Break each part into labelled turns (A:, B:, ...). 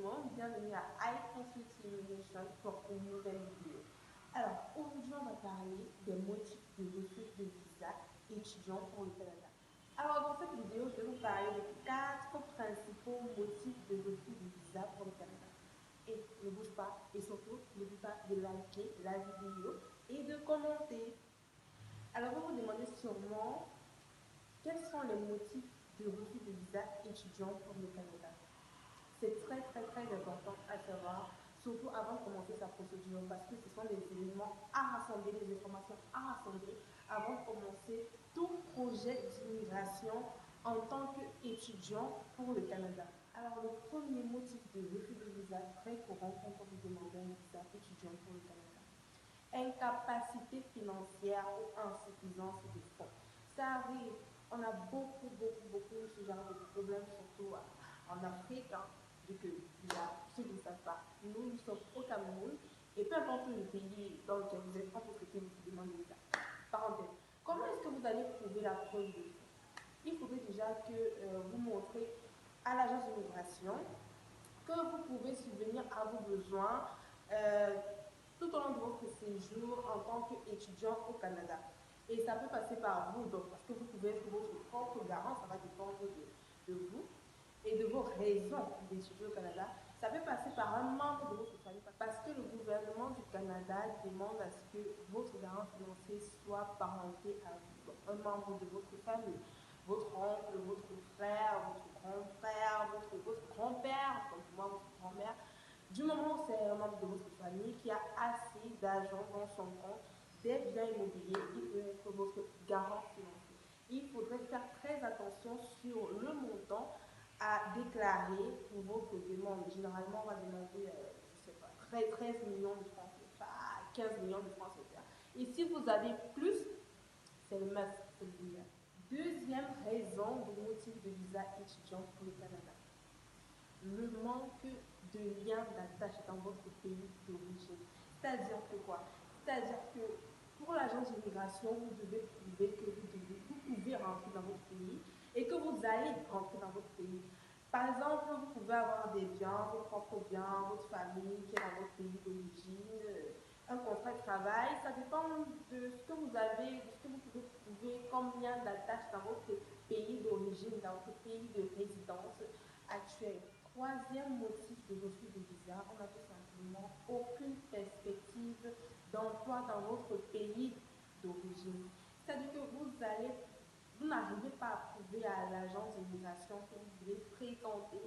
A: monde, bienvenue à iConsulting Immigration pour une nouvelle vidéo. Alors, aujourd'hui, on va parler des motifs de refus de visa étudiant pour le Canada. Alors, dans cette vidéo, je vais vous parler de 4 principaux motifs de refus de visa pour le Canada. Et ne bouge pas, et surtout, n'oublie pas de liker la vidéo et de commenter. Alors, vous vous demandez sûrement quels sont les motifs de refus de visa étudiant pour le Canada. C'est très important à savoir, surtout avant de commencer sa procédure, parce que ce sont des éléments à rassembler, des informations à rassembler avant de commencer tout projet d'immigration en tant qu'étudiant pour le Canada. Alors, le premier motif de refus de visa très courant quand on vous demande un visa étudiant pour le Canada: incapacité financière ou insuffisance de fonds. Ça arrive, on a beaucoup ce genre de problèmes, surtout en Afrique, hein, vu que ceux qui ne savent pas, nous sommes au Cameroun, et peu importe le pays dans lequel vous êtes, on peut traiter votre demande de visa. Parenthèse, comment est-ce que vous allez prouver la preuve de fonds? Il faudrait déjà que vous montrez à l'agence d'immigration que vous pouvez subvenir à vos besoins tout au long de votre séjour en tant qu'étudiant au Canada. Et ça peut passer par vous, donc, parce que vous pouvez être votre propre garant, ça va dépendre de vous et de vos raisons d'étudier au Canada. Ça peut passer par un membre de votre famille, parce que le gouvernement du Canada demande à ce que votre garant financier soit parenté à vous, donc un membre de votre famille, votre oncle, votre frère, votre grand-frère, votre grand-père, comme moi, votre grand-mère. Du moment où c'est un membre de votre famille qui a assez d'argent dans son compte, des biens immobiliers, il peut être votre garant financier. Il faudrait faire très attention sur le montant à déclarer pour votre demande. Généralement, on va demander, je sais pas, 13 millions de francs CFA, 15 millions de francs CFA. Et si vous avez plus, c'est le must, c'est le visa. Deuxième raison de motif de visa étudiant pour le Canada: le manque de lien d'attache dans votre pays d'origine. C'est-à-dire que quoi? C'est-à-dire que pour l'agence d'immigration, vous devez prouver que vous pouvez rentrer dans votre pays et que vous allez rentrer dans votre pays. Par exemple, vous pouvez avoir des biens, vos propres biens, votre famille qui est dans votre pays d'origine, un contrat de travail. Ça dépend de ce que vous avez, de ce que vous pouvez prouver comme lien d'attache dans votre pays d'origine, dans votre pays de résidence actuel. Troisième motif de refus de visa: on n'a tout simplement aucune perspective d'emploi dans votre pays d'origine. C'est-à-dire que vous n'arrivez pas à prouver à l'agence d'immigration que vous voulez fréquenter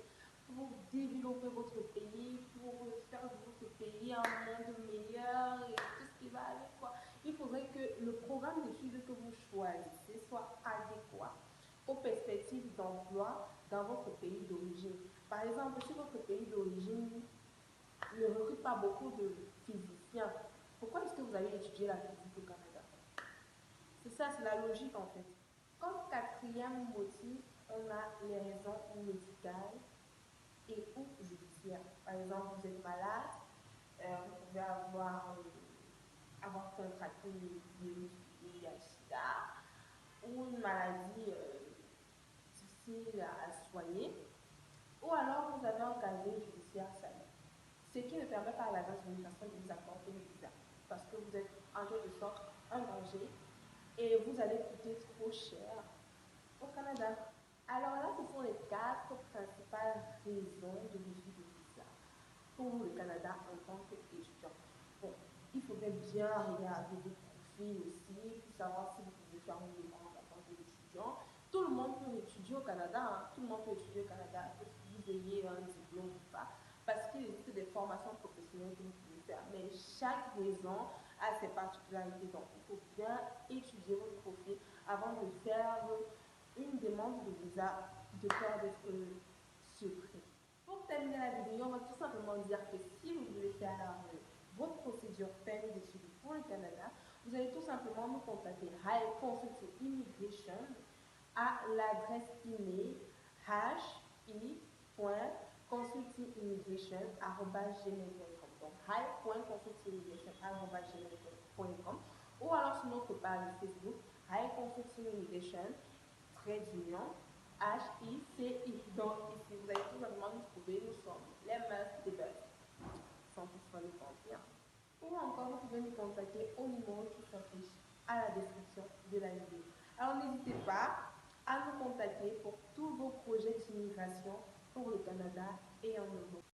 A: pour développer votre pays, pour faire de votre pays un monde meilleur et tout ce qui va avec, quoi. Il faudrait que le programme d'études que vous choisissez soit adéquat aux perspectives d'emploi dans votre pays d'origine. Par exemple, si votre pays d'origine ne recrute pas beaucoup de physiciens, pourquoi est-ce que vous allez étudier la physique au Canada? C'est ça, c'est la logique en fait. Comme quatrième motif, on a les raisons médicales et ou judiciaires. Par exemple, vous êtes malade, vous pouvez avoir contracté le virus du VIH/SIDA ou une maladie difficile à soigner, ou alors vous avez un casier judiciaire salé, ce qui ne permet pas à l'agence d'immigration de vous accorder le visa, parce que vous êtes en quelque sorte un danger et vous allez coûter trop cher au Canada. Alors là, ce sont les 4 principales raisons de refus de visa pour le Canada en tant qu'étudiant. Bon, il faudrait bien regarder votre profil aussi pour savoir si vous pouvez faire une demande en tant qu'étudiant. Tout le monde peut étudier au Canada, hein. Tout le monde peut étudier au Canada, que vous ayez un diplôme ou pas, parce qu'il existe des formations professionnelles que vous pouvez faire. Mais chaque raison a ses particularités, donc il faut bien étudier votre profil avant de faire une demande de visa de peur d'être secret. Pour terminer la vidéo, on va tout simplement dire que si vous voulez faire votre procédure peine d'études pour le Canada, vous allez tout simplement nous contacter High Consulting Immigration à l'adresse email hi.consultingimmigration@gmail.com. Donc hi.consultingimmigration@gmail.com, ou alors sur notre page Facebook High Consulting Immigration _HICI. Donc ici, vous allez tout simplement nous trouver. Nous sommes les meufs ou encore vous pouvez nous contacter au numéro qui s'affiche à la description de la vidéo. Alors n'hésitez pas à nous contacter pour tous vos projets d'immigration pour le Canada et en Europe.